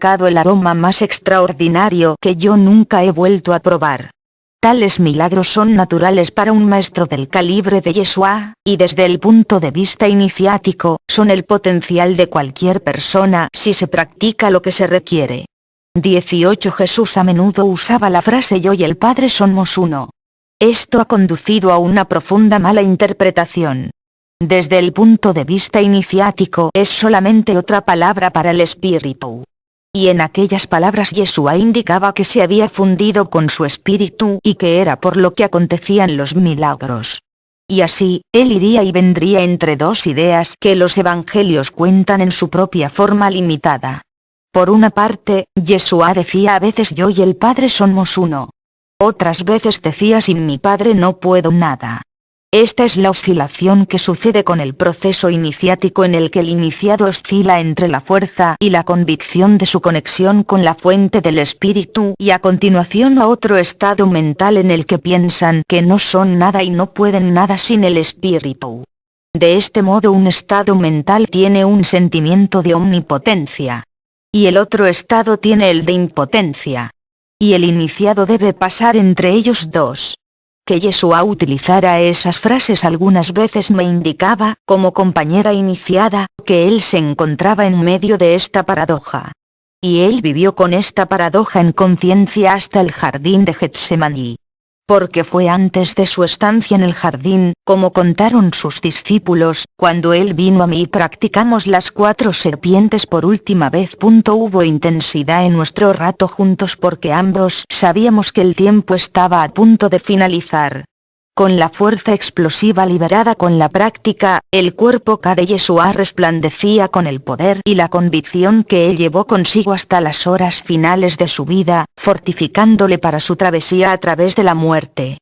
buscado el aroma más extraordinario que yo nunca he vuelto a probar. Tales milagros son naturales para un maestro del calibre de Yeshua, y desde el punto de vista iniciático, son el potencial de cualquier persona si se practica lo que se requiere. 18. Jesús a menudo usaba la frase yo y el Padre somos uno. Esto ha conducido a una profunda mala interpretación. Desde el punto de vista iniciático es solamente otra palabra para el Espíritu. Y en aquellas palabras Yeshua indicaba que se había fundido con su espíritu y que era por lo que acontecían los milagros. Y así, él iría y vendría entre dos ideas que los evangelios cuentan en su propia forma limitada. Por una parte, Yeshua decía a veces yo y el Padre somos uno. Otras veces decía sin mi Padre no puedo nada. Esta es la oscilación que sucede con el proceso iniciático en el que el iniciado oscila entre la fuerza y la convicción de su conexión con la fuente del espíritu y a continuación a otro estado mental en el que piensan que no son nada y no pueden nada sin el espíritu. De este modo un estado mental tiene un sentimiento de omnipotencia. Y el otro estado tiene el de impotencia. Y el iniciado debe pasar entre ellos dos. Que Yeshua utilizara esas frases algunas veces me indicaba, como compañera iniciada, que él se encontraba en medio de esta paradoja. Y él vivió con esta paradoja en conciencia hasta el jardín de Getsemaní. Porque fue antes de su estancia en el jardín, como contaron sus discípulos, cuando él vino a mí y practicamos las 4 serpientes por última vez. Hubo intensidad en nuestro rato juntos porque ambos sabíamos que el tiempo estaba a punto de finalizar. Con la fuerza explosiva liberada con la práctica, el cuerpo K de Yeshua resplandecía con el poder y la convicción que él llevó consigo hasta las horas finales de su vida, fortificándole para su travesía a través de la muerte.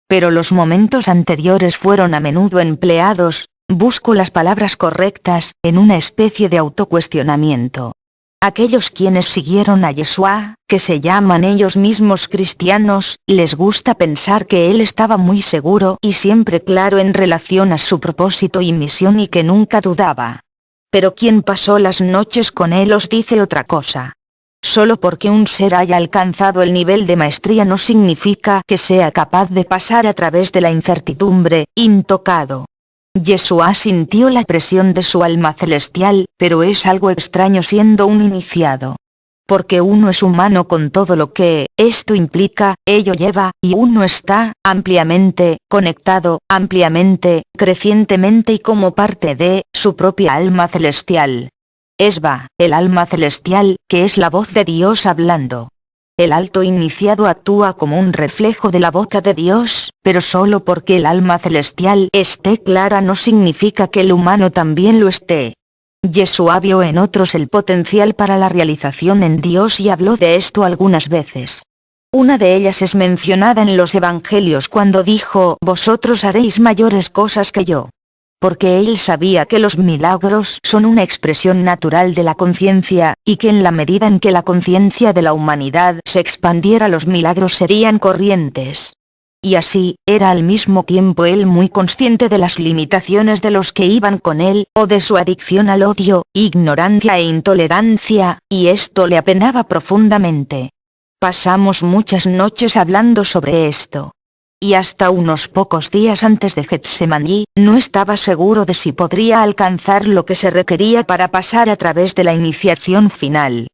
Pero los momentos anteriores fueron a menudo empleados, busco las palabras correctas, en una especie de autocuestionamiento. Aquellos quienes siguieron a Yeshua, que se llaman ellos mismos cristianos, les gusta pensar que él estaba muy seguro y siempre claro en relación a su propósito y misión y que nunca dudaba. Pero quien pasó las noches con él os dice otra cosa. Solo porque un ser haya alcanzado el nivel de maestría no significa que sea capaz de pasar a través de la incertidumbre, intocado. Yeshua sintió la presión de su alma celestial, pero es algo extraño siendo un iniciado. Porque uno es humano con todo lo que esto implica, ello lleva, y uno está, ampliamente, conectado, ampliamente, crecientemente y como parte de, su propia alma celestial. Esba, el alma celestial, que es la voz de Dios hablando. El alto iniciado actúa como un reflejo de la boca de Dios, pero solo porque el alma celestial esté clara no significa que el humano también lo esté. Yeshua vio en otros el potencial para la realización en Dios y habló de esto algunas veces. Una de ellas es mencionada en los evangelios cuando dijo, vosotros haréis mayores cosas que yo. Porque él sabía que los milagros son una expresión natural de la conciencia, y que en la medida en que la conciencia de la humanidad se expandiera los milagros serían corrientes. Y así, era al mismo tiempo él muy consciente de las limitaciones de los que iban con él, o de su adicción al odio, ignorancia e intolerancia, y esto le apenaba profundamente. Pasamos muchas noches hablando sobre esto. Y hasta unos pocos días antes de Getsemaní, no estaba seguro de si podría alcanzar lo que se requería para pasar a través de la iniciación final.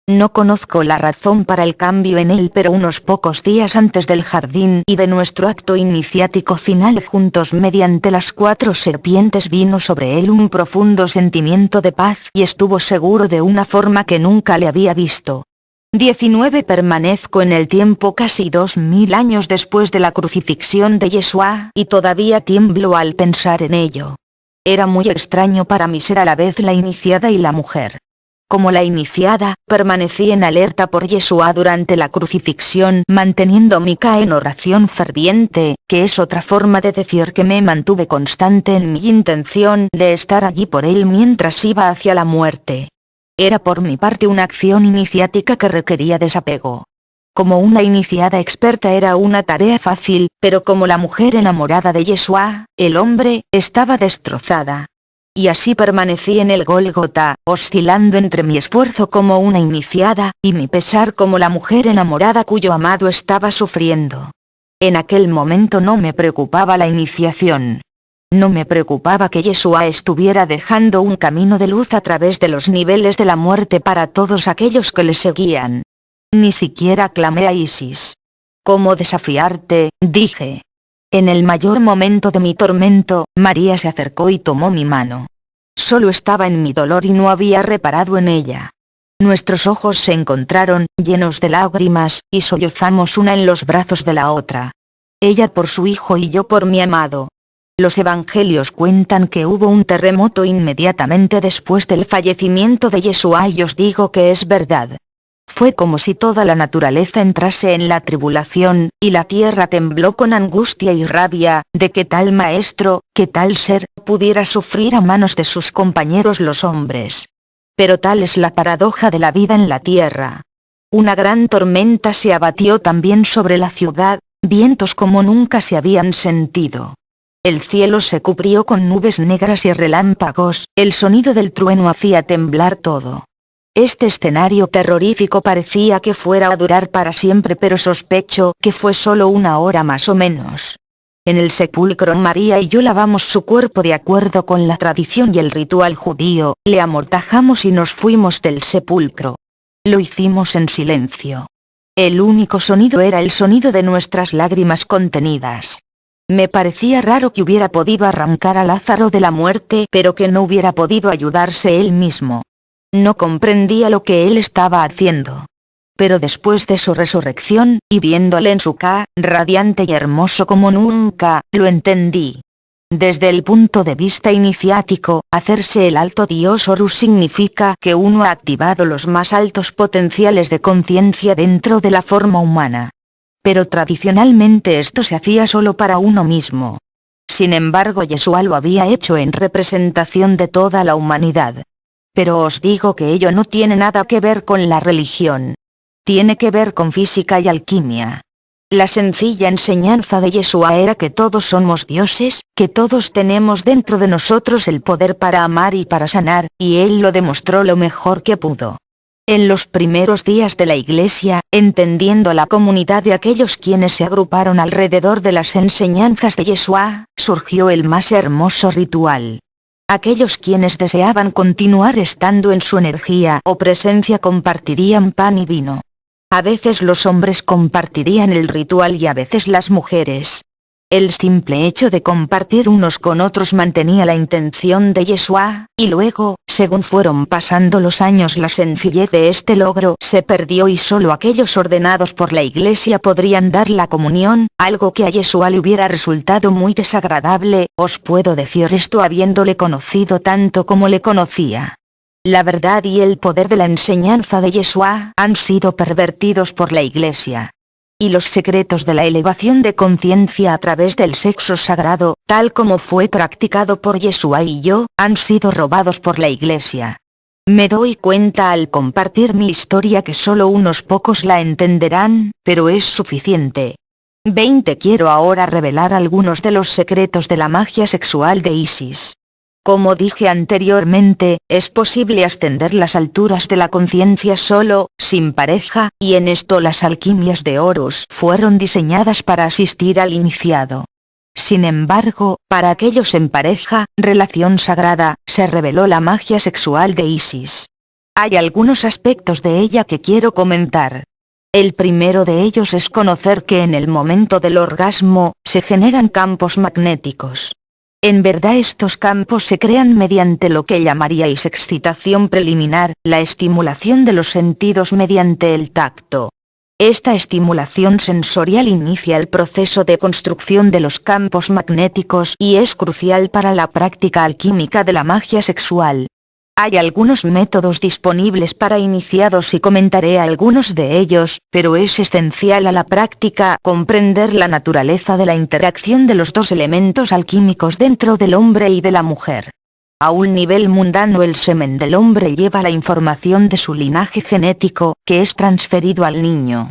No conozco la razón para el cambio en él, pero unos pocos días antes del jardín y de nuestro acto iniciático final juntos mediante las 4 serpientes vino sobre él un profundo sentimiento de paz y estuvo seguro de una forma que nunca le había visto. 19. Permanezco en el tiempo casi 2000 años después de la crucifixión de Yeshua y todavía tiemblo al pensar en ello. Era muy extraño para mí ser a la vez la iniciada y la mujer. Como la iniciada, permanecí en alerta por Yeshua durante la crucifixión, manteniendo mi K en oración ferviente, que es otra forma de decir que me mantuve constante en mi intención de estar allí por él mientras iba hacia la muerte. Era por mi parte una acción iniciática que requería desapego. Como una iniciada experta era una tarea fácil, pero como la mujer enamorada de Yeshua, el hombre, estaba destrozada. Y así permanecí en el Gólgota, oscilando entre mi esfuerzo como una iniciada, y mi pesar como la mujer enamorada cuyo amado estaba sufriendo. En aquel momento no me preocupaba la iniciación. No me preocupaba que Yeshua estuviera dejando un camino de luz a través de los niveles de la muerte para todos aquellos que le seguían. Ni siquiera clamé a Isis. ¿Cómo desafiarte?, dije. En el mayor momento de mi tormento, María se acercó y tomó mi mano. Solo estaba en mi dolor y no había reparado en ella. Nuestros ojos se encontraron, llenos de lágrimas, y sollozamos una en los brazos de la otra. Ella por su hijo y yo por mi amado. Los evangelios cuentan que hubo un terremoto inmediatamente después del fallecimiento de Yeshua y os digo que es verdad. Fue como si toda la naturaleza entrase en la tribulación, y la tierra tembló con angustia y rabia, de que tal maestro, que tal ser, pudiera sufrir a manos de sus compañeros los hombres. Pero tal es la paradoja de la vida en la tierra. Una gran tormenta se abatió también sobre la ciudad, vientos como nunca se habían sentido. El cielo se cubrió con nubes negras y relámpagos, el sonido del trueno hacía temblar todo. Este escenario terrorífico parecía que fuera a durar para siempre, pero sospecho que fue solo una hora más o menos. En el sepulcro María y yo lavamos su cuerpo de acuerdo con la tradición y el ritual judío, le amortajamos y nos fuimos del sepulcro. Lo hicimos en silencio. El único sonido era el sonido de nuestras lágrimas contenidas. Me parecía raro que hubiera podido arrancar a Lázaro de la muerte, pero que no hubiera podido ayudarse él mismo. No comprendía lo que él estaba haciendo. Pero después de su resurrección, y viéndole en su radiante y hermoso como nunca, lo entendí. Desde el punto de vista iniciático, hacerse el alto Dios Horus significa que uno ha activado los más altos potenciales de conciencia dentro de la forma humana. Pero tradicionalmente esto se hacía solo para uno mismo. Sin embargo, Yeshua lo había hecho en representación de toda la humanidad. Pero os digo que ello no tiene nada que ver con la religión. Tiene que ver con física y alquimia. La sencilla enseñanza de Yeshua era que todos somos dioses, que todos tenemos dentro de nosotros el poder para amar y para sanar, y él lo demostró lo mejor que pudo. En los primeros días de la Iglesia, entendiendo la comunidad de aquellos quienes se agruparon alrededor de las enseñanzas de Yeshua, surgió el más hermoso ritual. Aquellos quienes deseaban continuar estando en su energía o presencia compartirían pan y vino. A veces los hombres compartirían el ritual y a veces las mujeres. El simple hecho de compartir unos con otros mantenía la intención de Yeshua, y luego, según fueron pasando los años, la sencillez de este logro se perdió y solo aquellos ordenados por la Iglesia podrían dar la comunión, algo que a Yeshua le hubiera resultado muy desagradable. Os puedo decir esto habiéndole conocido tanto como le conocía. La verdad y el poder de la enseñanza de Yeshua han sido pervertidos por la Iglesia. Y los secretos de la elevación de conciencia a través del sexo sagrado, tal como fue practicado por Yeshua y yo, han sido robados por la Iglesia. Me doy cuenta al compartir mi historia que solo unos pocos la entenderán, pero es suficiente. 20. Quiero ahora revelar algunos de los secretos de la magia sexual de Isis. Como dije anteriormente, es posible ascender las alturas de la conciencia solo, sin pareja, y en esto las alquimias de Horus fueron diseñadas para asistir al iniciado. Sin embargo, para aquellos en pareja, relación sagrada, se reveló la magia sexual de Isis. Hay algunos aspectos de ella que quiero comentar. El primero de ellos es conocer que en el momento del orgasmo, se generan campos magnéticos. En verdad estos campos se crean mediante lo que llamaríais excitación preliminar, la estimulación de los sentidos mediante el tacto. Esta estimulación sensorial inicia el proceso de construcción de los campos magnéticos y es crucial para la práctica alquímica de la magia sexual. Hay algunos métodos disponibles para iniciados y comentaré algunos de ellos, pero es esencial a la práctica comprender la naturaleza de la interacción de los dos elementos alquímicos dentro del hombre y de la mujer. A un nivel mundano, el semen del hombre lleva la información de su linaje genético, que es transferido al niño.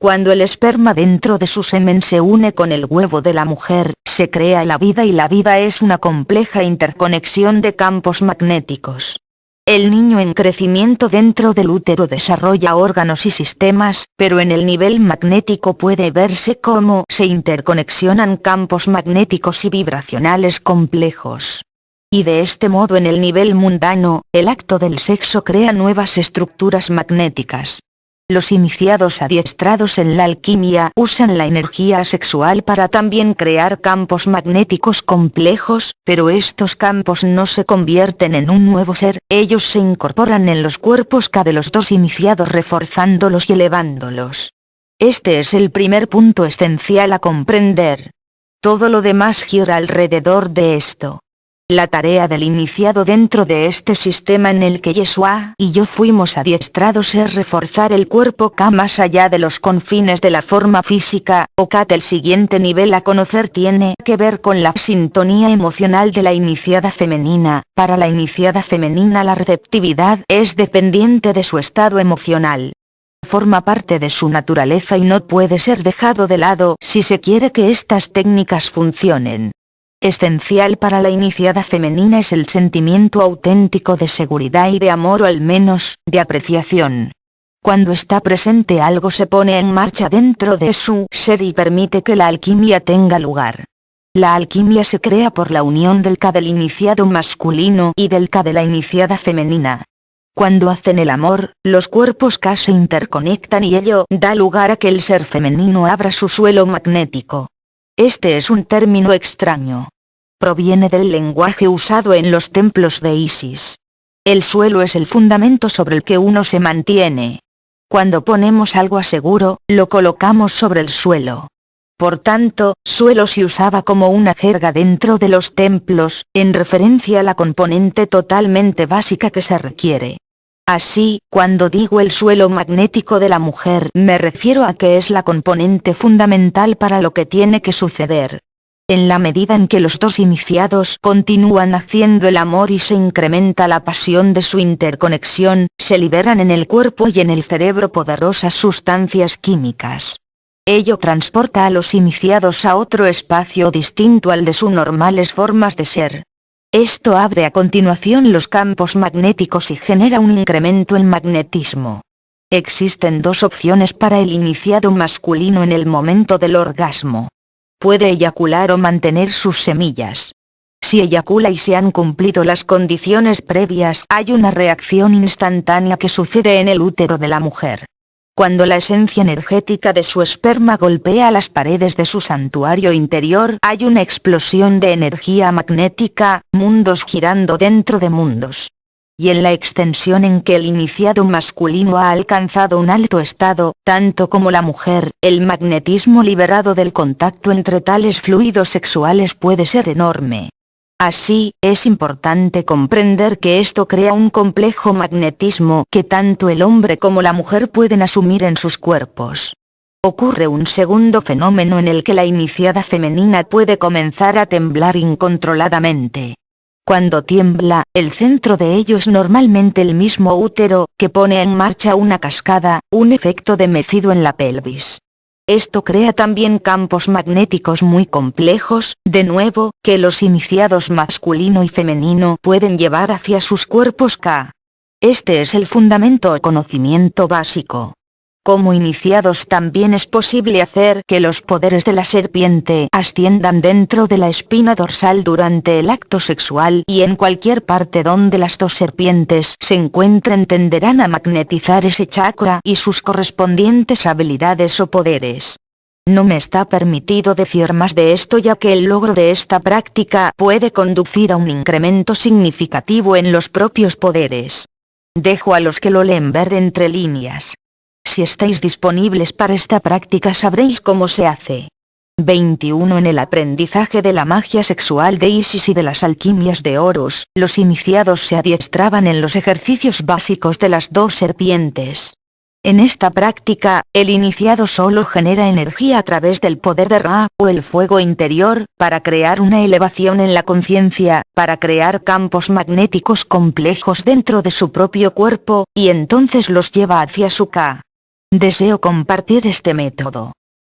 Cuando el esperma dentro de su semen se une con el huevo de la mujer, se crea la vida, y la vida es una compleja interconexión de campos magnéticos. El niño en crecimiento dentro del útero desarrolla órganos y sistemas, pero en el nivel magnético puede verse cómo se interconexionan campos magnéticos y vibracionales complejos. Y de este modo, en el nivel mundano, el acto del sexo crea nuevas estructuras magnéticas. Los iniciados adiestrados en la alquimia usan la energía sexual para también crear campos magnéticos complejos, pero estos campos no se convierten en un nuevo ser, ellos se incorporan en los cuerpos K de los dos iniciados, reforzándolos y elevándolos. Este es el primer punto esencial a comprender. Todo lo demás gira alrededor de esto. La tarea del iniciado dentro de este sistema en el que Yeshua y yo fuimos adiestrados es reforzar el cuerpo K más allá de los confines de la forma física, o K. El siguiente nivel a conocer tiene que ver con la sintonía emocional de la iniciada femenina. Para la iniciada femenina la receptividad es dependiente de su estado emocional. Forma parte de su naturaleza y no puede ser dejado de lado si se quiere que estas técnicas funcionen. Esencial para la iniciada femenina es el sentimiento auténtico de seguridad y de amor, o al menos, de apreciación. Cuando está presente, algo se pone en marcha dentro de su ser y permite que la alquimia tenga lugar. La alquimia se crea por la unión del K del iniciado masculino y del K de la iniciada femenina. Cuando hacen el amor, los cuerpos K se interconectan y ello da lugar a que el ser femenino abra su suelo magnético. Este es un término extraño. Proviene del lenguaje usado en los templos de Isis. El suelo es el fundamento sobre el que uno se mantiene. Cuando ponemos algo a seguro, lo colocamos sobre el suelo. Por tanto, suelo se usaba como una jerga dentro de los templos, en referencia a la componente totalmente básica que se requiere. Así, cuando digo el suelo magnético de la mujer, me refiero a que es la componente fundamental para lo que tiene que suceder. En la medida en que los dos iniciados continúan haciendo el amor y se incrementa la pasión de su interconexión, se liberan en el cuerpo y en el cerebro poderosas sustancias químicas. Ello transporta a los iniciados a otro espacio distinto al de sus normales formas de ser. Esto abre a continuación los campos magnéticos y genera un incremento en magnetismo. Existen dos opciones para el iniciado masculino en el momento del orgasmo. Puede eyacular o mantener sus semillas. Si eyacula y se han cumplido las condiciones previas, hay una reacción instantánea que sucede en el útero de la mujer. Cuando la esencia energética de su esperma golpea las paredes de su santuario interior, hay una explosión de energía magnética, mundos girando dentro de mundos. Y en la extensión en que el iniciado masculino ha alcanzado un alto estado, tanto como la mujer, el magnetismo liberado del contacto entre tales fluidos sexuales puede ser enorme. Así, es importante comprender que esto crea un complejo magnetismo que tanto el hombre como la mujer pueden asumir en sus cuerpos. Ocurre un segundo fenómeno en el que la iniciada femenina puede comenzar a temblar incontroladamente. Cuando tiembla, el centro de ello es normalmente el mismo útero, que pone en marcha una cascada, un efecto de mecido en la pelvis. Esto crea también campos magnéticos muy complejos, de nuevo, que los iniciados masculino y femenino pueden llevar hacia sus cuerpos K. Este es el fundamento o conocimiento básico. Como iniciados también es posible hacer que los poderes de la serpiente asciendan dentro de la espina dorsal durante el acto sexual, y en cualquier parte donde las dos serpientes se encuentren tenderán a magnetizar ese chakra y sus correspondientes habilidades o poderes. No me está permitido decir más de esto, ya que el logro de esta práctica puede conducir a un incremento significativo en los propios poderes. Dejo a los que lo leen ver entre líneas. Si estáis disponibles para esta práctica, sabréis cómo se hace. 21. En el aprendizaje de la magia sexual de Isis y de las alquimias de Horus, los iniciados se adiestraban en los ejercicios básicos de las dos serpientes. En esta práctica, el iniciado solo genera energía a través del poder de Ra, o el fuego interior, para crear una elevación en la conciencia, para crear campos magnéticos complejos dentro de su propio cuerpo, y entonces los lleva hacia su Ka. Deseo compartir este método.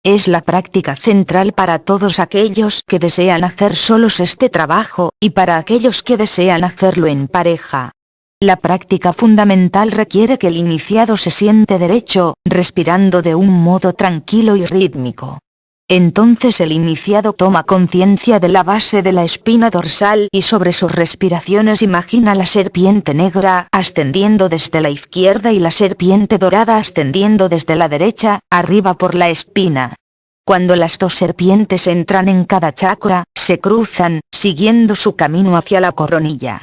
Es la práctica central para todos aquellos que desean hacer solos este trabajo, y para aquellos que desean hacerlo en pareja. La práctica fundamental requiere que el iniciado se siente derecho, respirando de un modo tranquilo y rítmico. Entonces el iniciado toma conciencia de la base de la espina dorsal y sobre sus respiraciones imagina la serpiente negra ascendiendo desde la izquierda y la serpiente dorada ascendiendo desde la derecha, arriba por la espina. Cuando las dos serpientes entran en cada chakra, se cruzan, siguiendo su camino hacia la coronilla.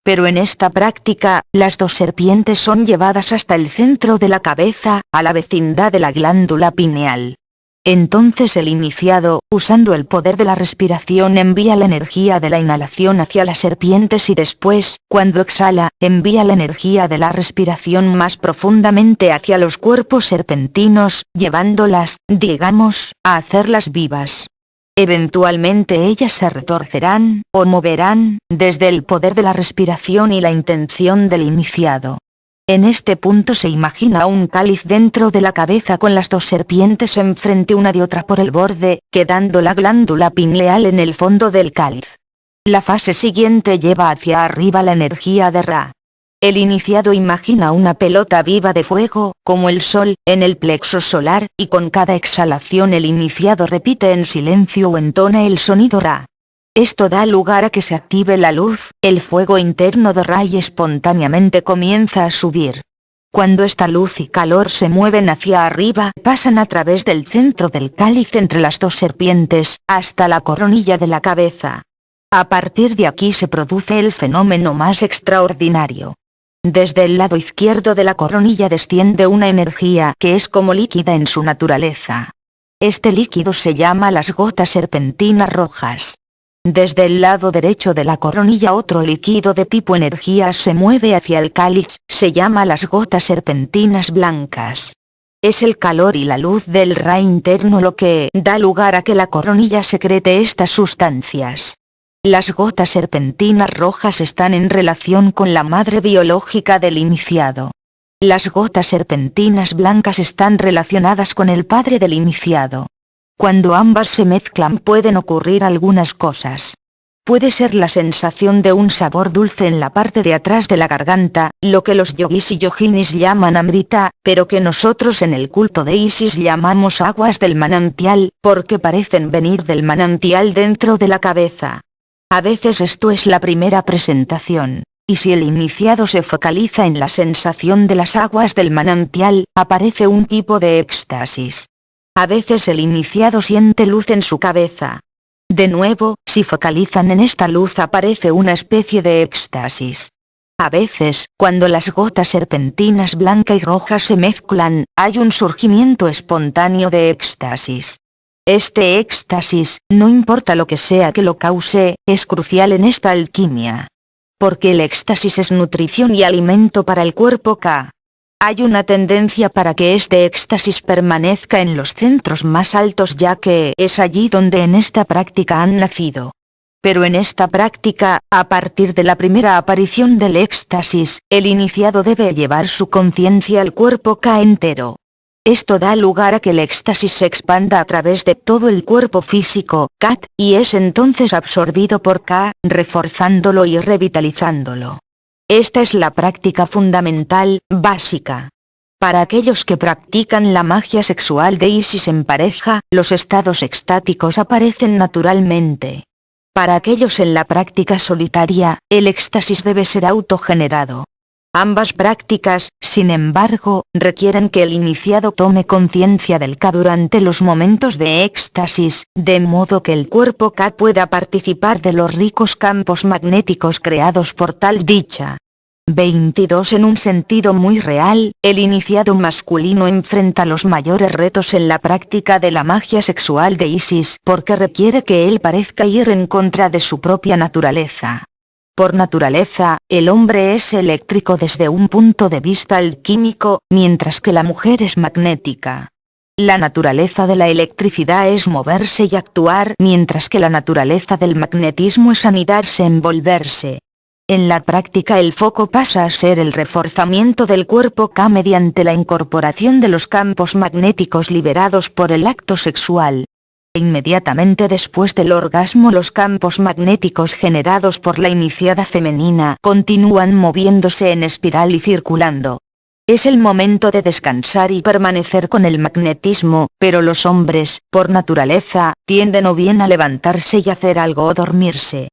Pero en esta práctica, las dos serpientes son llevadas hasta el centro de la cabeza, a la vecindad de la glándula pineal. Entonces el iniciado, usando el poder de la respiración, envía la energía de la inhalación hacia las serpientes y después, cuando exhala, envía la energía de la respiración más profundamente hacia los cuerpos serpentinos, llevándolas, digamos, a hacerlas vivas. Eventualmente ellas se retorcerán, o moverán, desde el poder de la respiración y la intención del iniciado. En este punto se imagina un cáliz dentro de la cabeza con las dos serpientes enfrente una de otra por el borde, quedando la glándula pineal en el fondo del cáliz. La fase siguiente lleva hacia arriba la energía de Ra. El iniciado imagina una pelota viva de fuego, como el sol, en el plexo solar, y con cada exhalación el iniciado repite en silencio o entona el sonido Ra. Esto da lugar a que se active la luz, el fuego interno de Ra y espontáneamente comienza a subir. Cuando esta luz y calor se mueven hacia arriba, pasan a través del centro del cáliz entre las dos serpientes, hasta la coronilla de la cabeza. A partir de aquí se produce el fenómeno más extraordinario. Desde el lado izquierdo de la coronilla desciende una energía que es como líquida en su naturaleza. Este líquido se llama las gotas serpentinas rojas. Desde el lado derecho de la coronilla otro líquido de tipo energía se mueve hacia el cáliz, se llama las gotas serpentinas blancas. Es el calor y la luz del Ra interno lo que da lugar a que la coronilla secrete estas sustancias. Las gotas serpentinas rojas están en relación con la madre biológica del iniciado. Las gotas serpentinas blancas están relacionadas con el padre del iniciado. Cuando ambas se mezclan pueden ocurrir algunas cosas. Puede ser la sensación de un sabor dulce en la parte de atrás de la garganta, lo que los yogis y yoginis llaman amrita, pero que nosotros en el culto de Isis llamamos aguas del manantial, porque parecen venir del manantial dentro de la cabeza. A veces esto es la primera presentación, y si el iniciado se focaliza en la sensación de las aguas del manantial, aparece un tipo de éxtasis. A veces el iniciado siente luz en su cabeza. De nuevo, si focalizan en esta luz aparece una especie de éxtasis. A veces, cuando las gotas serpentinas blanca y roja se mezclan, hay un surgimiento espontáneo de éxtasis. Este éxtasis, no importa lo que sea que lo cause, es crucial en esta alquimia. Porque el éxtasis es nutrición y alimento para el cuerpo K. Hay una tendencia para que este éxtasis permanezca en los centros más altos ya que es allí donde en esta práctica han nacido. Pero en esta práctica, a partir de la primera aparición del éxtasis, el iniciado debe llevar su conciencia al cuerpo K entero. Esto da lugar a que el éxtasis se expanda a través de todo el cuerpo físico, Kat, y es entonces absorbido por K, reforzándolo y revitalizándolo. Esta es la práctica fundamental, básica. Para aquellos que practican la magia sexual de Isis en pareja, los estados extáticos aparecen naturalmente. Para aquellos en la práctica solitaria, el éxtasis debe ser autogenerado. Ambas prácticas, sin embargo, requieren que el iniciado tome conciencia del K durante los momentos de éxtasis, de modo que el cuerpo K pueda participar de los ricos campos magnéticos creados por tal dicha. 22. En un sentido muy real, el iniciado masculino enfrenta los mayores retos en la práctica de la magia sexual de Isis porque requiere que él parezca ir en contra de su propia naturaleza. Por naturaleza, el hombre es eléctrico desde un punto de vista alquímico, mientras que la mujer es magnética. La naturaleza de la electricidad es moverse y actuar, mientras que la naturaleza del magnetismo es anidarse, envolverse. En la práctica el foco pasa a ser el reforzamiento del cuerpo K mediante la incorporación de los campos magnéticos liberados por el acto sexual. Inmediatamente después del orgasmo los campos magnéticos generados por la iniciada femenina continúan moviéndose en espiral y circulando. Es el momento de descansar y permanecer con el magnetismo, pero los hombres, por naturaleza, tienden o bien a levantarse y hacer algo o dormirse.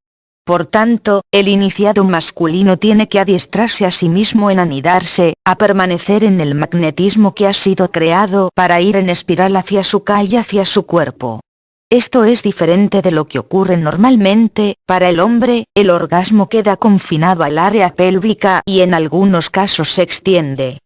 Por tanto, el iniciado masculino tiene que adiestrarse a sí mismo en anidarse, a permanecer en el magnetismo que ha sido creado para ir en espiral hacia su K y hacia su cuerpo. Esto es diferente de lo que ocurre normalmente. Para el hombre, el orgasmo queda confinado al área pélvica y en algunos casos se extiende.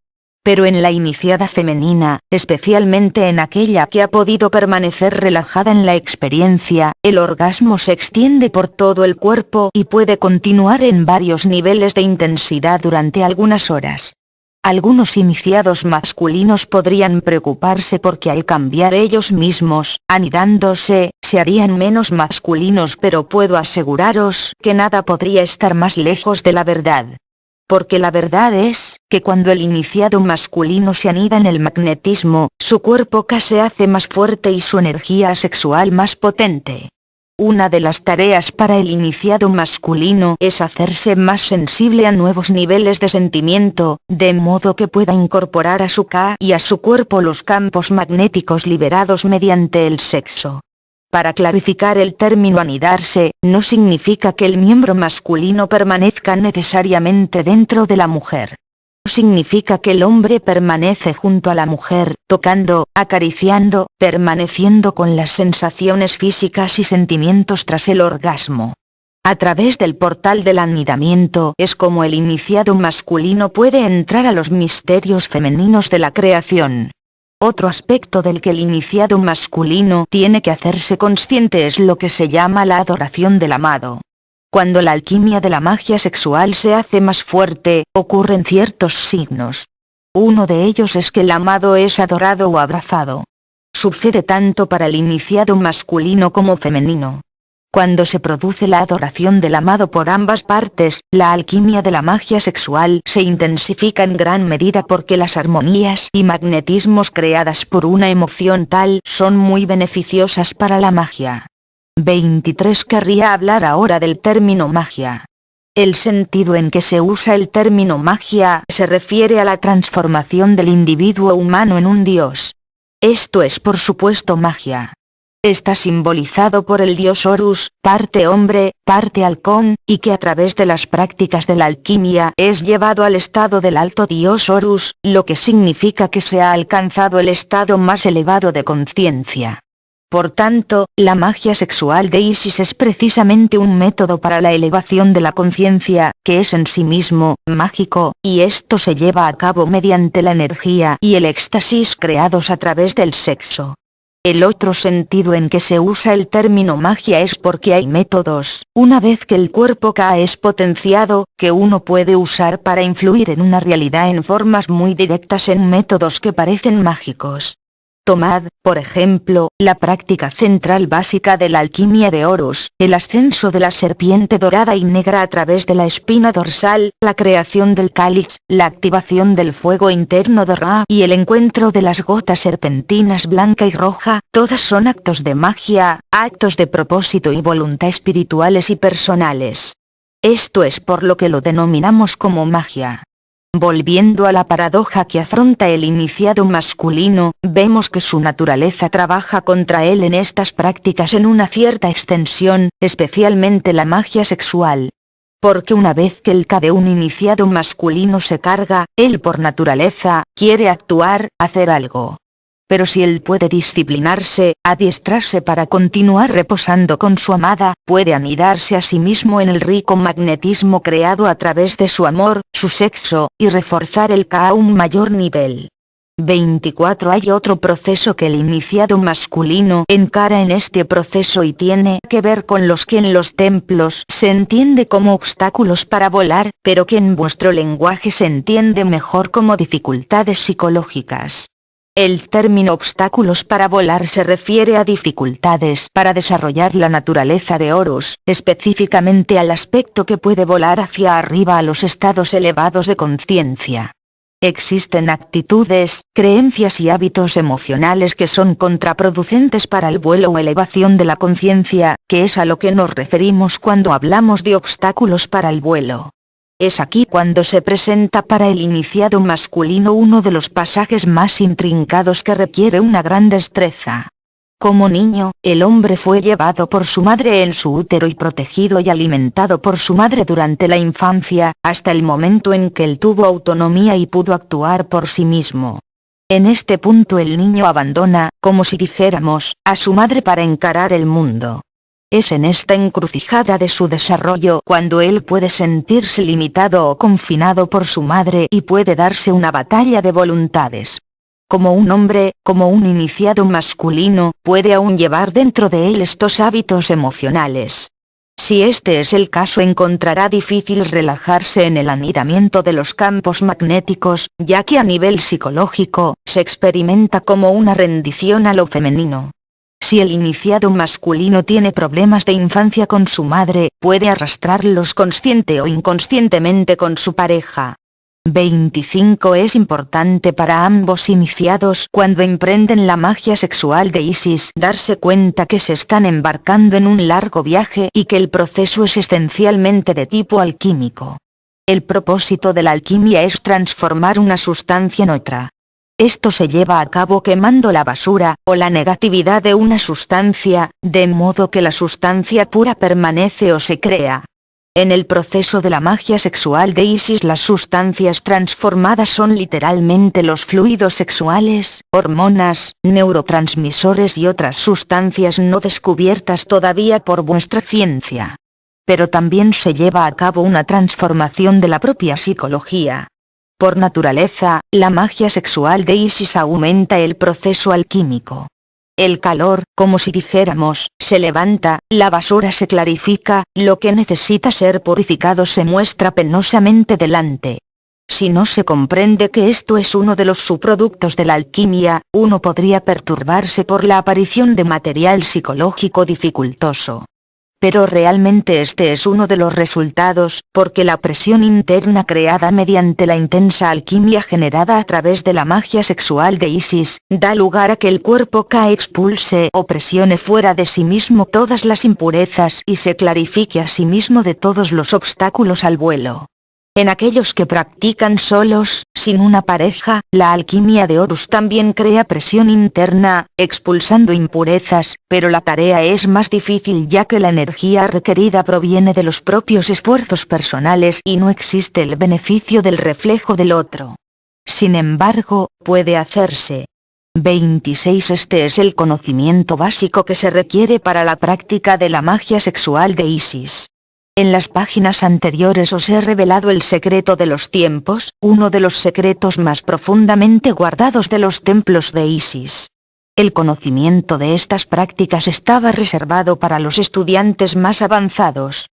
Pero en la iniciada femenina, especialmente en aquella que ha podido permanecer relajada en la experiencia, el orgasmo se extiende por todo el cuerpo y puede continuar en varios niveles de intensidad durante algunas horas. Algunos iniciados masculinos podrían preocuparse porque al cambiar ellos mismos, anidándose, se harían menos masculinos, pero puedo aseguraros que nada podría estar más lejos de la verdad. Porque la verdad es, que cuando el iniciado masculino se anida en el magnetismo, su cuerpo K se hace más fuerte y su energía sexual más potente. Una de las tareas para el iniciado masculino es hacerse más sensible a nuevos niveles de sentimiento, de modo que pueda incorporar a su K y a su cuerpo los campos magnéticos liberados mediante el sexo. Para clarificar, el término anidarse, no significa que el miembro masculino permanezca necesariamente dentro de la mujer. Significa que el hombre permanece junto a la mujer, tocando, acariciando, permaneciendo con las sensaciones físicas y sentimientos tras el orgasmo. A través del portal del anidamiento es como el iniciado masculino puede entrar a los misterios femeninos de la creación. Otro aspecto del que el iniciado masculino tiene que hacerse consciente es lo que se llama la adoración del amado. Cuando la alquimia de la magia sexual se hace más fuerte, ocurren ciertos signos. Uno de ellos es que el amado es adorado o abrazado. Sucede tanto para el iniciado masculino como femenino. Cuando se produce la adoración del amado por ambas partes, la alquimia de la magia sexual se intensifica en gran medida porque las armonías y magnetismos creadas por una emoción tal son muy beneficiosas para la magia. 23. Querría hablar ahora del término magia. El sentido en que se usa el término magia se refiere a la transformación del individuo humano en un dios. Esto es por supuesto magia. Está simbolizado por el dios Horus, parte hombre, parte halcón, y que a través de las prácticas de la alquimia es llevado al estado del alto dios Horus, lo que significa que se ha alcanzado el estado más elevado de conciencia. Por tanto, la magia sexual de Isis es precisamente un método para la elevación de la conciencia, que es en sí mismo mágico, y esto se lleva a cabo mediante la energía y el éxtasis creados a través del sexo. El otro sentido en que se usa el término magia es porque hay métodos, una vez que el cuerpo K es potenciado, que uno puede usar para influir en una realidad en formas muy directas en métodos que parecen mágicos. Tomad, por ejemplo, la práctica central básica de la alquimia de Horus, el ascenso de la serpiente dorada y negra a través de la espina dorsal, la creación del cáliz, la activación del fuego interno de Ra y el encuentro de las gotas serpentinas blanca y roja, todas son actos de magia, actos de propósito y voluntad espirituales y personales. Esto es por lo que lo denominamos como magia. Volviendo a la paradoja que afronta el iniciado masculino, vemos que su naturaleza trabaja contra él en estas prácticas en una cierta extensión, especialmente la magia sexual. Porque una vez que el K de un iniciado masculino se carga, él por naturaleza, quiere actuar, hacer algo. Pero si él puede disciplinarse, adiestrarse para continuar reposando con su amada, puede anidarse a sí mismo en el rico magnetismo creado a través de su amor, su sexo, y reforzar el K a un mayor nivel. 24. Hay otro proceso que el iniciado masculino encara en este proceso y tiene que ver con los que en los templos se entiende como obstáculos para volar, pero que en vuestro lenguaje se entiende mejor como dificultades psicológicas. El término obstáculos para volar se refiere a dificultades para desarrollar la naturaleza de Horus, específicamente al aspecto que puede volar hacia arriba a los estados elevados de conciencia. Existen actitudes, creencias y hábitos emocionales que son contraproducentes para el vuelo o elevación de la conciencia, que es a lo que nos referimos cuando hablamos de obstáculos para el vuelo. Es aquí cuando se presenta para el iniciado masculino uno de los pasajes más intrincados que requiere una gran destreza. Como niño, el hombre fue llevado por su madre en su útero y protegido y alimentado por su madre durante la infancia, hasta el momento en que él tuvo autonomía y pudo actuar por sí mismo. En este punto el niño abandona, como si dijéramos, a su madre para encarar el mundo. Es en esta encrucijada de su desarrollo cuando él puede sentirse limitado o confinado por su madre y puede darse una batalla de voluntades. Como un hombre, como un iniciado masculino, puede aún llevar dentro de él estos hábitos emocionales. Si este es el caso, encontrará difícil relajarse en el anidamiento de los campos magnéticos, ya que a nivel psicológico, se experimenta como una rendición a lo femenino. Si el iniciado masculino tiene problemas de infancia con su madre, puede arrastrarlos consciente o inconscientemente con su pareja. 25 Es importante para ambos iniciados cuando emprenden la magia sexual de Isis darse cuenta que se están embarcando en un largo viaje y que el proceso es esencialmente de tipo alquímico. El propósito de la alquimia es transformar una sustancia en otra. Esto se lleva a cabo quemando la basura, o la negatividad de una sustancia, de modo que la sustancia pura permanece o se crea. En el proceso de la magia sexual de Isis, las sustancias transformadas son literalmente los fluidos sexuales, hormonas, neurotransmisores y otras sustancias no descubiertas todavía por vuestra ciencia. Pero también se lleva a cabo una transformación de la propia psicología. Por naturaleza, la magia sexual de Isis aumenta el proceso alquímico. El calor, como si dijéramos, se levanta, la basura se clarifica, lo que necesita ser purificado se muestra penosamente delante. Si no se comprende que esto es uno de los subproductos de la alquimia, uno podría perturbarse por la aparición de material psicológico dificultoso. Pero realmente este es uno de los resultados, porque la presión interna creada mediante la intensa alquimia generada a través de la magia sexual de Isis, da lugar a que el cuerpo Ka expulse o presione fuera de sí mismo todas las impurezas y se clarifique a sí mismo de todos los obstáculos al vuelo. En aquellos que practican solos, sin una pareja, la alquimia de Horus también crea presión interna, expulsando impurezas, pero la tarea es más difícil ya que la energía requerida proviene de los propios esfuerzos personales y no existe el beneficio del reflejo del otro. Sin embargo, puede hacerse. 26 Este es el conocimiento básico que se requiere para la práctica de la magia sexual de Isis. En las páginas anteriores os he revelado el secreto de los tiempos, uno de los secretos más profundamente guardados de los templos de Isis. El conocimiento de estas prácticas estaba reservado para los estudiantes más avanzados.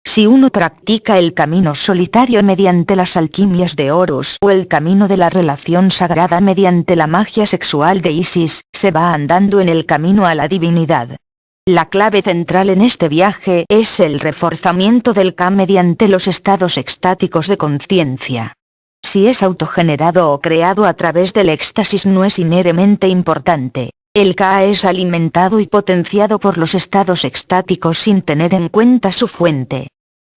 Si uno practica el camino solitario mediante las alquimias de Horus o el camino de la relación sagrada mediante la magia sexual de Isis, se va andando en el camino a la divinidad. La clave central en este viaje es el reforzamiento del Ka mediante los estados extáticos de conciencia. Si es autogenerado o creado a través del éxtasis no es inherentemente importante. El Ka es alimentado y potenciado por los estados extáticos sin tener en cuenta su fuente.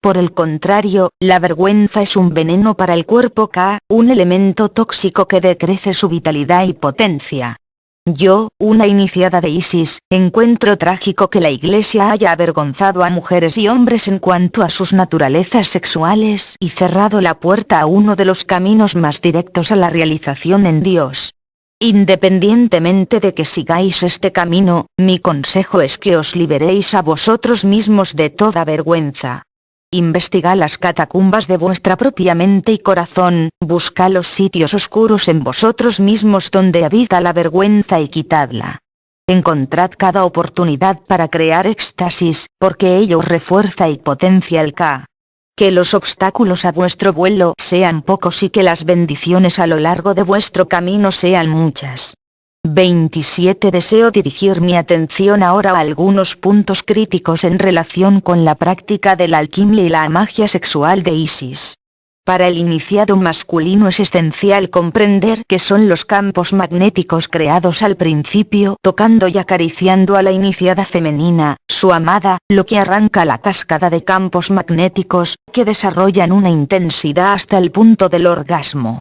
Por el contrario, la vergüenza es un veneno para el cuerpo Ka, un elemento tóxico que decrece su vitalidad y potencia. Yo, una iniciada de Isis, encuentro trágico que la Iglesia haya avergonzado a mujeres y hombres en cuanto a sus naturalezas sexuales y cerrado la puerta a uno de los caminos más directos a la realización en Dios. Independientemente de que sigáis este camino, mi consejo es que os liberéis a vosotros mismos de toda vergüenza. Investigad las catacumbas de vuestra propia mente y corazón, buscad los sitios oscuros en vosotros mismos donde habita la vergüenza y quitadla. Encontrad cada oportunidad para crear éxtasis, porque ello os refuerza y potencia el Ka. Que los obstáculos a vuestro vuelo sean pocos y que las bendiciones a lo largo de vuestro camino sean muchas. 27. Deseo dirigir mi atención ahora a algunos puntos críticos en relación con la práctica de la alquimia y la magia sexual de Isis. Para el iniciado masculino es esencial comprender qué son los campos magnéticos creados al principio, tocando y acariciando a la iniciada femenina, su amada, lo que arranca la cascada de campos magnéticos, que desarrollan una intensidad hasta el punto del orgasmo.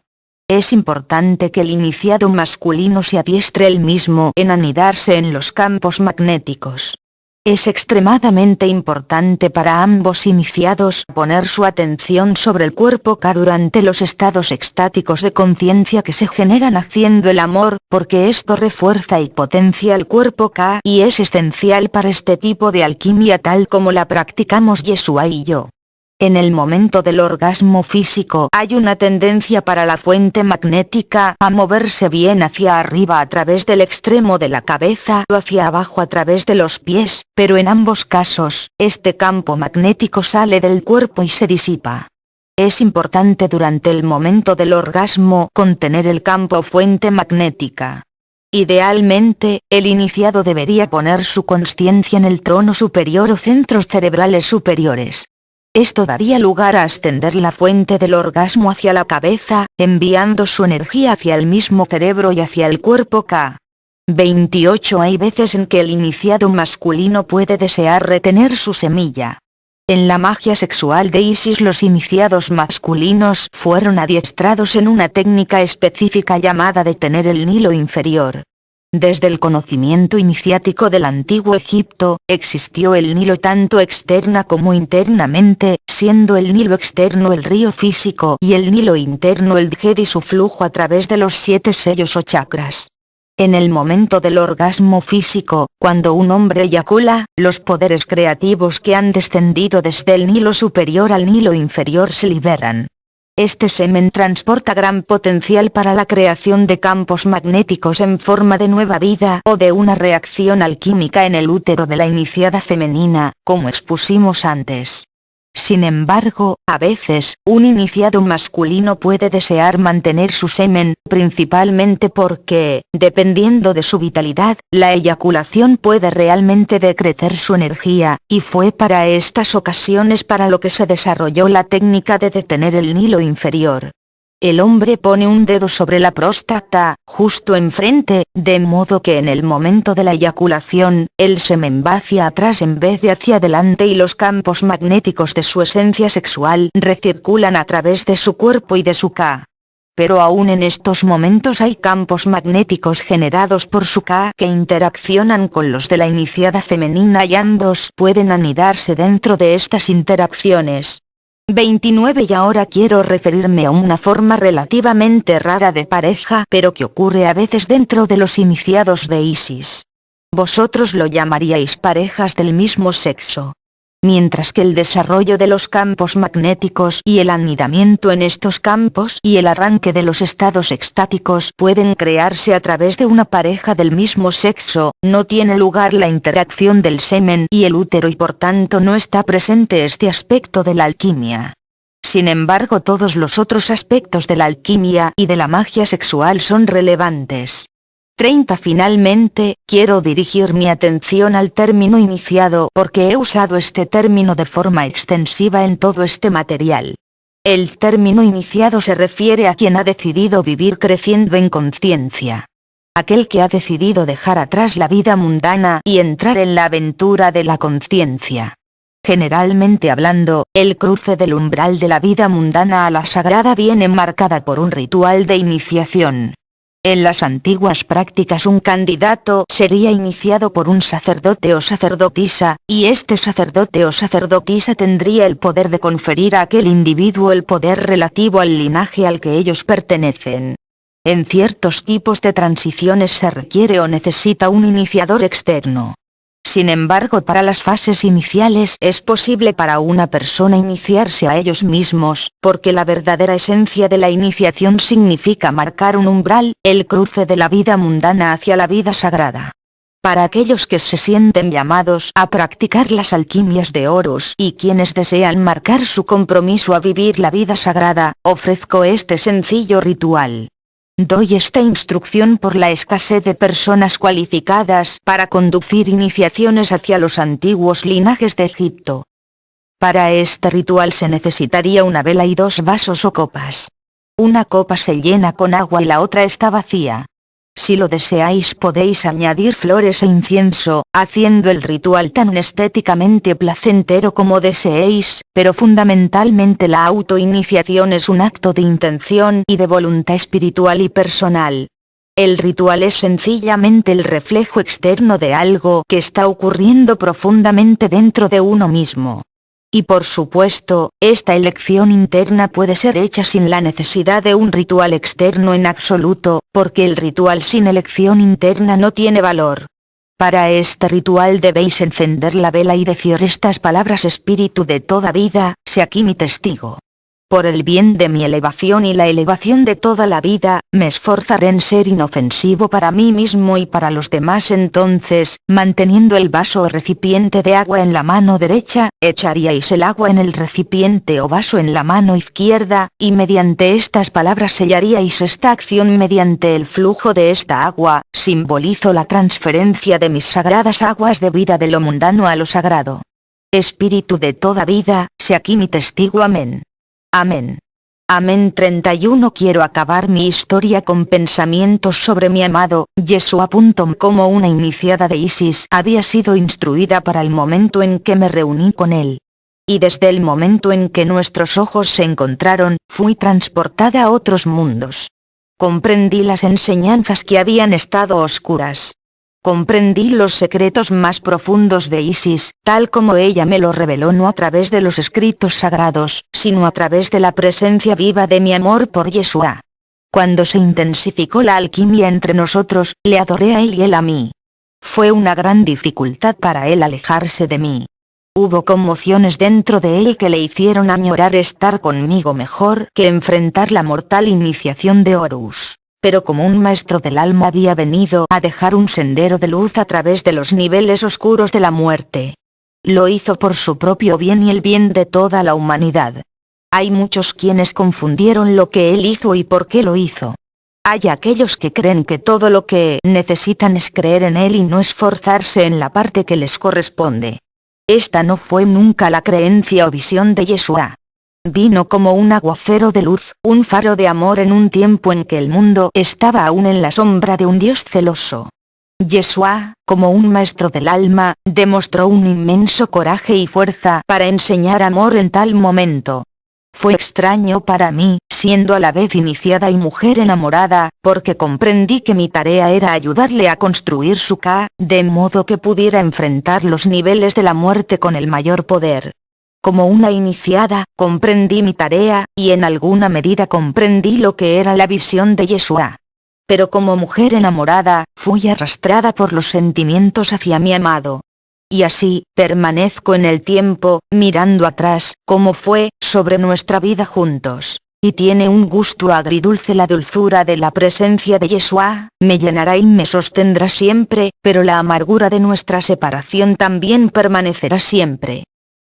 Es importante que el iniciado masculino se adiestre él mismo en anidarse en los campos magnéticos. Es extremadamente importante para ambos iniciados poner su atención sobre el cuerpo K durante los estados extáticos de conciencia que se generan haciendo el amor, porque esto refuerza y potencia el cuerpo K y es esencial para este tipo de alquimia tal como la practicamos Yeshua y yo. En el momento del orgasmo físico hay una tendencia para la fuente magnética a moverse bien hacia arriba a través del extremo de la cabeza o hacia abajo a través de los pies, pero en ambos casos, este campo magnético sale del cuerpo y se disipa. Es importante durante el momento del orgasmo contener el campo fuente magnética. Idealmente, el iniciado debería poner su consciencia en el trono superior o centros cerebrales superiores. Esto daría lugar a extender la fuente del orgasmo hacia la cabeza, enviando su energía hacia el mismo cerebro y hacia el cuerpo K. 28. Hay veces en que el iniciado masculino puede desear retener su semilla. En la magia sexual de Isis los iniciados masculinos fueron adiestrados en una técnica específica llamada detener el Nilo inferior. Desde el conocimiento iniciático del antiguo Egipto, existió el Nilo tanto externa como internamente, siendo el Nilo externo el río físico y el Nilo interno el Djed y su flujo a través de los 7 sellos o chakras. En el momento del orgasmo físico, cuando un hombre eyacula, los poderes creativos que han descendido desde el Nilo superior al Nilo inferior se liberan. Este semen transporta gran potencial para la creación de campos magnéticos en forma de nueva vida o de una reacción alquímica en el útero de la iniciada femenina, como expusimos antes. Sin embargo, a veces, un iniciado masculino puede desear mantener su semen, principalmente porque, dependiendo de su vitalidad, la eyaculación puede realmente decrecer su energía, y fue para estas ocasiones para lo que se desarrolló la técnica de detener el Nilo inferior. El hombre pone un dedo sobre la próstata, justo enfrente, de modo que en el momento de la eyaculación, el semen va hacia atrás en vez de hacia adelante y los campos magnéticos de su esencia sexual recirculan a través de su cuerpo y de su K. Pero aún en estos momentos hay campos magnéticos generados por su K que interaccionan con los de la iniciada femenina y ambos pueden anidarse dentro de estas interacciones. 29. Y ahora quiero referirme a una forma relativamente rara de pareja pero que ocurre a veces dentro de los iniciados de Isis. Vosotros lo llamaríais parejas del mismo sexo. Mientras que el desarrollo de los campos magnéticos y el anidamiento en estos campos y el arranque de los estados extáticos pueden crearse a través de una pareja del mismo sexo, no tiene lugar la interacción del semen y el útero y por tanto no está presente este aspecto de la alquimia. Sin embargo, todos los otros aspectos de la alquimia y de la magia sexual son relevantes. 30. Finalmente, quiero dirigir mi atención al término iniciado porque he usado este término de forma extensiva en todo este material. El término iniciado se refiere a quien ha decidido vivir creciendo en conciencia. Aquel que ha decidido dejar atrás la vida mundana y entrar en la aventura de la conciencia. Generalmente hablando, el cruce del umbral de la vida mundana a la sagrada viene marcada por un ritual de iniciación. En las antiguas prácticas un candidato sería iniciado por un sacerdote o sacerdotisa, y este sacerdote o sacerdotisa tendría el poder de conferir a aquel individuo el poder relativo al linaje al que ellos pertenecen. En ciertos tipos de transiciones se requiere o necesita un iniciador externo. Sin embargo, para las fases iniciales es posible para una persona iniciarse a ellos mismos, porque la verdadera esencia de la iniciación significa marcar un umbral, el cruce de la vida mundana hacia la vida sagrada. Para aquellos que se sienten llamados a practicar las alquimias de Horus y quienes desean marcar su compromiso a vivir la vida sagrada, ofrezco este sencillo ritual. Doy esta instrucción por la escasez de personas cualificadas para conducir iniciaciones hacia los antiguos linajes de Egipto. Para este ritual se necesitaría una vela y 2 vasos o copas. Una copa se llena con agua y la otra está vacía. Si lo deseáis podéis añadir flores e incienso, haciendo el ritual tan estéticamente placentero como deseéis, pero fundamentalmente la autoiniciación es un acto de intención y de voluntad espiritual y personal. El ritual es sencillamente el reflejo externo de algo que está ocurriendo profundamente dentro de uno mismo. Y por supuesto, esta elección interna puede ser hecha sin la necesidad de un ritual externo en absoluto, porque el ritual sin elección interna no tiene valor. Para este ritual debéis encender la vela y decir estas palabras: Espíritu de toda vida, sé aquí mi testigo. Por el bien de mi elevación y la elevación de toda la vida, me esforzaré en ser inofensivo para mí mismo y para los demás. Entonces, manteniendo el vaso o recipiente de agua en la mano derecha, echaríais el agua en el recipiente o vaso en la mano izquierda, y mediante estas palabras sellaríais esta acción mediante el flujo de esta agua. Simbolizo la transferencia de mis sagradas aguas de vida de lo mundano a lo sagrado. Espíritu de toda vida, sé aquí mi testigo. Amén. Amén. Amén. 31. Quiero acabar mi historia con pensamientos sobre mi amado Yeshua. Como una iniciada de Isis había sido instruida para el momento en que me reuní con él. Y desde el momento en que nuestros ojos se encontraron, fui transportada a otros mundos. Comprendí las enseñanzas que habían estado oscuras. Comprendí los secretos más profundos de Isis, tal como ella me lo reveló, no a través de los escritos sagrados, sino a través de la presencia viva de mi amor por Yeshua. Cuando se intensificó la alquimia entre nosotros, le adoré a él y él a mí. Fue una gran dificultad para él alejarse de mí. Hubo conmociones dentro de él que le hicieron añorar estar conmigo mejor que enfrentar la mortal iniciación de Horus. Pero como un maestro del alma había venido a dejar un sendero de luz a través de los niveles oscuros de la muerte. Lo hizo por su propio bien y el bien de toda la humanidad. Hay muchos quienes confundieron lo que él hizo y por qué lo hizo. Hay aquellos que creen que todo lo que necesitan es creer en él y no esforzarse en la parte que les corresponde. Esta no fue nunca la creencia o visión de Yeshua. Vino como un aguacero de luz, un faro de amor en un tiempo en que el mundo estaba aún en la sombra de un Dios celoso. Yeshua, como un maestro del alma, demostró un inmenso coraje y fuerza para enseñar amor en tal momento. Fue extraño para mí, siendo a la vez iniciada y mujer enamorada, porque comprendí que mi tarea era ayudarle a construir su Ka, de modo que pudiera enfrentar los niveles de la muerte con el mayor poder. Como una iniciada, comprendí mi tarea, y en alguna medida comprendí lo que era la visión de Yeshua. Pero como mujer enamorada, fui arrastrada por los sentimientos hacia mi amado. Y así, permanezco en el tiempo, mirando atrás, cómo fue, sobre nuestra vida juntos. Y tiene un gusto agridulce la dulzura de la presencia de Yeshua, me llenará y me sostendrá siempre, pero la amargura de nuestra separación también permanecerá siempre.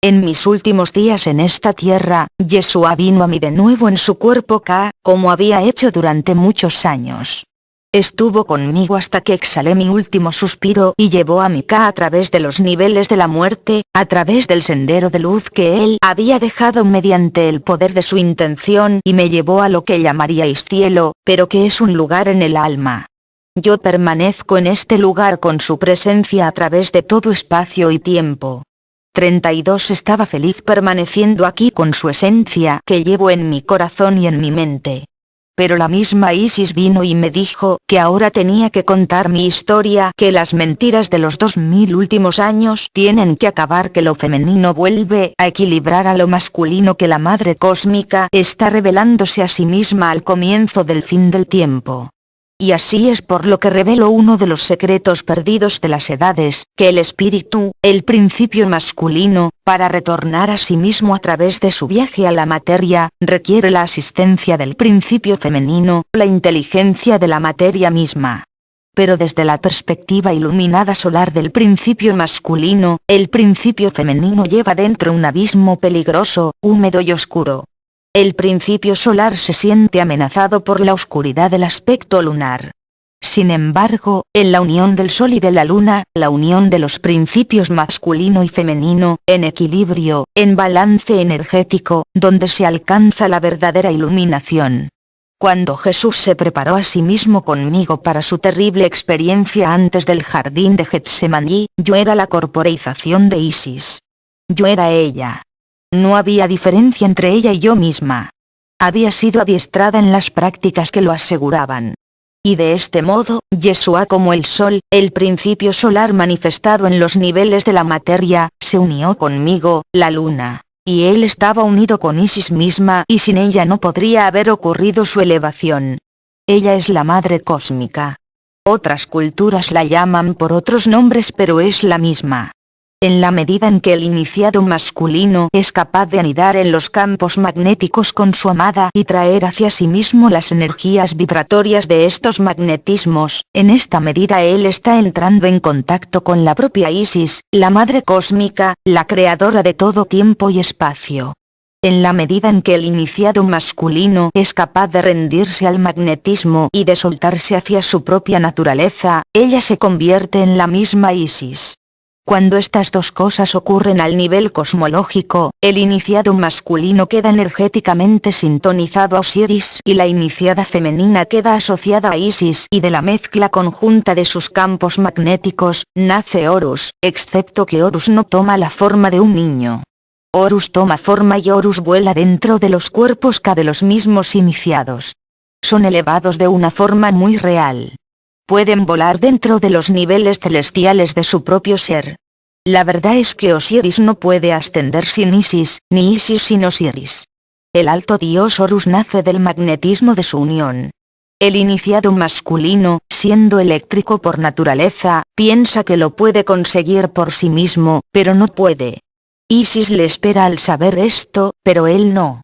En mis últimos días en esta tierra, Yeshua vino a mí de nuevo en su cuerpo Ka, como había hecho durante muchos años. Estuvo conmigo hasta que exhalé mi último suspiro y llevó a mi Ka a través de los niveles de la muerte, a través del sendero de luz que él había dejado mediante el poder de su intención y me llevó a lo que llamaríais cielo, pero que es un lugar en el alma. Yo permanezco en este lugar con su presencia a través de todo espacio y tiempo. 32 Estaba feliz permaneciendo aquí con su esencia que llevo en mi corazón y en mi mente. Pero la misma Isis vino y me dijo que ahora tenía que contar mi historia, que las mentiras de los 2000 últimos años tienen que acabar, que lo femenino vuelve a equilibrar a lo masculino, que la madre cósmica está revelándose a sí misma al comienzo del fin del tiempo. Y así es por lo que revelo uno de los secretos perdidos de las edades, que el espíritu, el principio masculino, para retornar a sí mismo a través de su viaje a la materia, requiere la asistencia del principio femenino, la inteligencia de la materia misma. Pero desde la perspectiva iluminada solar del principio masculino, el principio femenino lleva dentro un abismo peligroso, húmedo y oscuro. El principio solar se siente amenazado por la oscuridad del aspecto lunar. Sin embargo, en la unión del Sol y de la Luna, la unión de los principios masculino y femenino, en equilibrio, en balance energético, donde se alcanza la verdadera iluminación. Cuando Jesús se preparó a sí mismo conmigo para su terrible experiencia antes del jardín de Getsemaní, yo era la corporeización de Isis. Yo era ella. No había diferencia entre ella y yo misma. Había sido adiestrada en las prácticas que lo aseguraban. Y de este modo, Yeshua como el Sol, el principio solar manifestado en los niveles de la materia, se unió conmigo, la Luna. Y él estaba unido con Isis misma y sin ella no podría haber ocurrido su elevación. Ella es la Madre Cósmica. Otras culturas la llaman por otros nombres pero es la misma. En la medida en que el iniciado masculino es capaz de anidar en los campos magnéticos con su amada y traer hacia sí mismo las energías vibratorias de estos magnetismos, en esta medida él está entrando en contacto con la propia Isis, la Madre Cósmica, la creadora de todo tiempo y espacio. En la medida en que el iniciado masculino es capaz de rendirse al magnetismo y de soltarse hacia su propia naturaleza, ella se convierte en la misma Isis. Cuando estas dos cosas ocurren al nivel cosmológico, el iniciado masculino queda energéticamente sintonizado a Osiris y la iniciada femenina queda asociada a Isis y de la mezcla conjunta de sus campos magnéticos, nace Horus, excepto que Horus no toma la forma de un niño. Horus toma forma y Horus vuela dentro de los cuerpos K de los mismos iniciados. Son elevados de una forma muy real. Pueden volar dentro de los niveles celestiales de su propio ser. La verdad es que Osiris no puede ascender sin Isis, ni Isis sin Osiris. El alto dios Horus nace del magnetismo de su unión. El iniciado masculino, siendo eléctrico por naturaleza, piensa que lo puede conseguir por sí mismo, pero no puede. Isis le espera al saber esto, pero él no.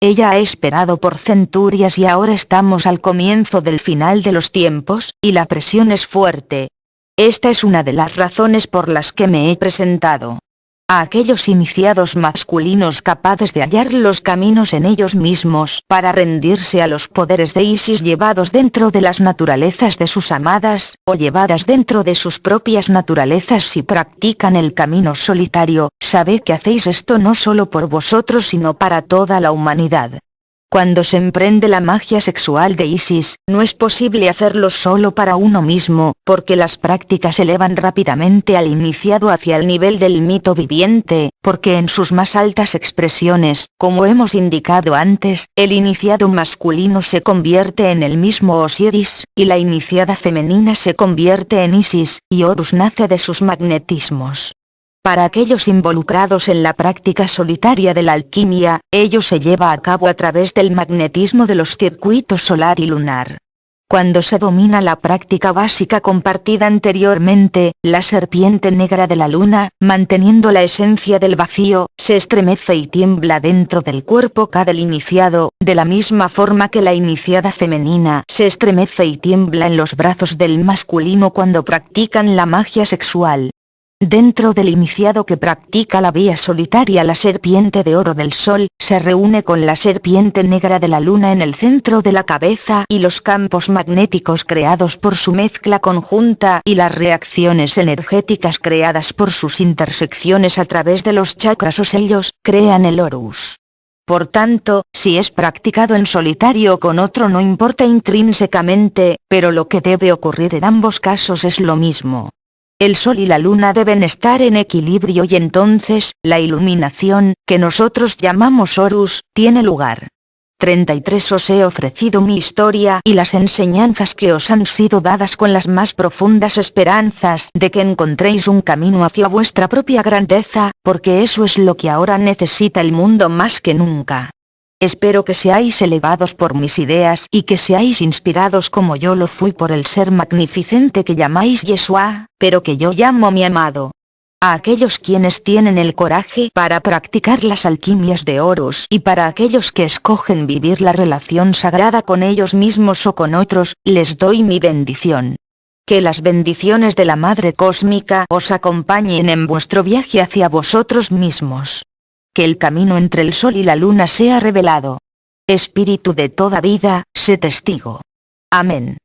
Ella ha esperado por centurias y ahora estamos al comienzo del final de los tiempos, y la presión es fuerte. Esta es una de las razones por las que me he presentado. A aquellos iniciados masculinos capaces de hallar los caminos en ellos mismos para rendirse a los poderes de Isis llevados dentro de las naturalezas de sus amadas, o llevadas dentro de sus propias naturalezas si practican el camino solitario, sabed que hacéis esto no solo por vosotros sino para toda la humanidad. Cuando se emprende la magia sexual de Isis, no es posible hacerlo solo para uno mismo, porque las prácticas elevan rápidamente al iniciado hacia el nivel del mito viviente, porque en sus más altas expresiones, como hemos indicado antes, el iniciado masculino se convierte en el mismo Osiris, y la iniciada femenina se convierte en Isis, y Horus nace de sus magnetismos. Para aquellos involucrados en la práctica solitaria de la alquimia, ello se lleva a cabo a través del magnetismo de los circuitos solar y lunar. Cuando se domina la práctica básica compartida anteriormente, la serpiente negra de la luna, manteniendo la esencia del vacío, se estremece y tiembla dentro del cuerpo K del iniciado, de la misma forma que la iniciada femenina se estremece y tiembla en los brazos del masculino cuando practican la magia sexual. Dentro del iniciado que practica la vía solitaria, la serpiente de oro del sol, se reúne con la serpiente negra de la luna en el centro de la cabeza y los campos magnéticos creados por su mezcla conjunta y las reacciones energéticas creadas por sus intersecciones a través de los chakras o sellos, crean el Horus. Por tanto, si es practicado en solitario o con otro no importa intrínsecamente, pero lo que debe ocurrir en ambos casos es lo mismo. El sol y la luna deben estar en equilibrio y entonces, la iluminación, que nosotros llamamos Horus, tiene lugar. 33 Os he ofrecido mi historia y las enseñanzas que os han sido dadas con las más profundas esperanzas de que encontréis un camino hacia vuestra propia grandeza, porque eso es lo que ahora necesita el mundo más que nunca. Espero que seáis elevados por mis ideas y que seáis inspirados como yo lo fui por el ser magnificente que llamáis Yeshua, pero que yo llamo mi amado. A aquellos quienes tienen el coraje para practicar las alquimias de Horus y para aquellos que escogen vivir la relación sagrada con ellos mismos o con otros, les doy mi bendición. Que las bendiciones de la Madre Cósmica os acompañen en vuestro viaje hacia vosotros mismos. Que el camino entre el sol y la luna sea revelado. Espíritu de toda vida, sé testigo. Amén.